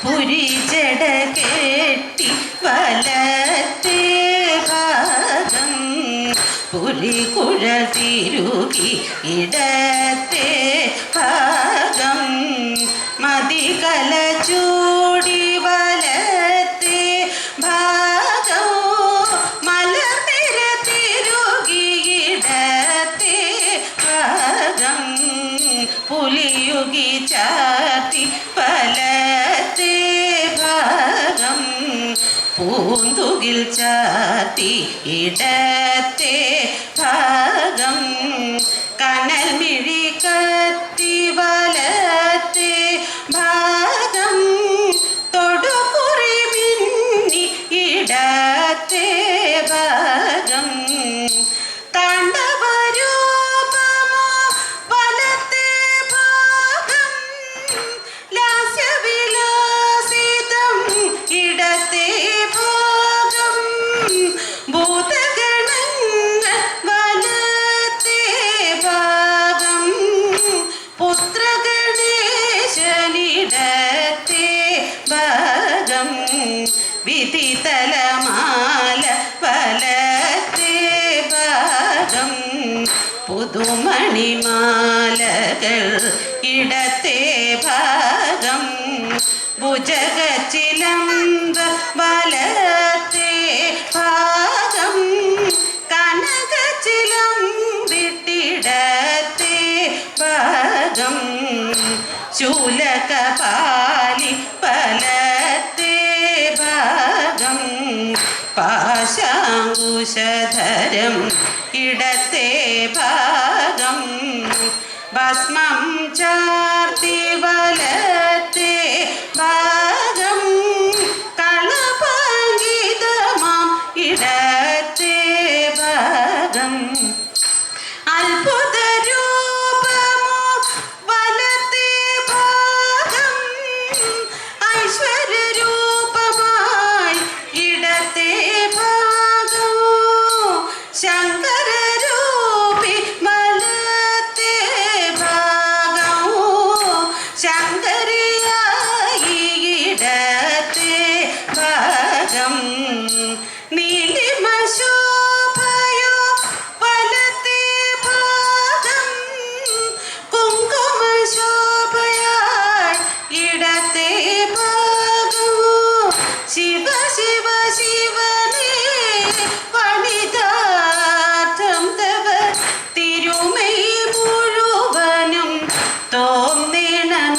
പുരിജട കെട്ടി വലത്തെ ഭാഗം പുരികുഴൽ തിരുകി ഇടത്തെ ഭാഗം മതികല ചൂടി വലത്തെ ഭാഗം മലനിര തിരുകി ഇടത്തെ ഭാഗം പുലിയുകി ചാത്തി വലത്തെ ഭാഗം പൂന്തുകിൽ ചാത്തി ഇടത്തെ ഭാഗം കനൽ മിഴി കത്തി വലത്തെ ഭാഗം തൊടുകുറി മിന്നി ഇടത്തെ ഭാഗം താണ്ഡവരൂപമോ വലത്തെ ഭാഗം ലാസ്യവിലാസിതം ഇടത്തെ ഭാഗം ഭൂതഗണങ്ങൾ വലത്തെ ഭാഗം പുത്രഗണേശനിടത്തെ ഭാഗം വിധിതലമാല വലത്തെ ഭാഗം പുതുമണിമാലകൾ ഇടത്തെ ഭാഗം ഭുജഗച്ചിലമ്പ വലത്തെ ഭാഗം കനകച്ചിലമ്പിട്ടിടത്തെ ഭാഗം ശൂലകപാലി വലത്തെ ഭാഗം പാശാങ്കുശധരം ഇടത്തെ ഭാഗം ഭസ്മം ചാർത്തി വലത്തെ ഭാഗം കളപങ്കിതമാം ഇടത്തെ ഭാഗം അത്ഭുത രൂപമോ വലത്തെ ഭാഗം ഐശ്വര്യ രൂപമായി ഇടത്തെ ഭാഗം ശങ്കര രൂപി വലത്തെ ഭാഗം ശങ്കരിയായി ഇടത്തെ ഭാഗം നീലിമ ശോഭയോ വലത്തെ ഭാഗം കുങ്കുമ ശോഭയായി ഇടത്തെ ഭാഗം ശിവ ശിവ ശിവനേ വനിതാർത്ഥം തവ തിരുമൈ മുഴുവനും തോന്നണമെപ്പോഴും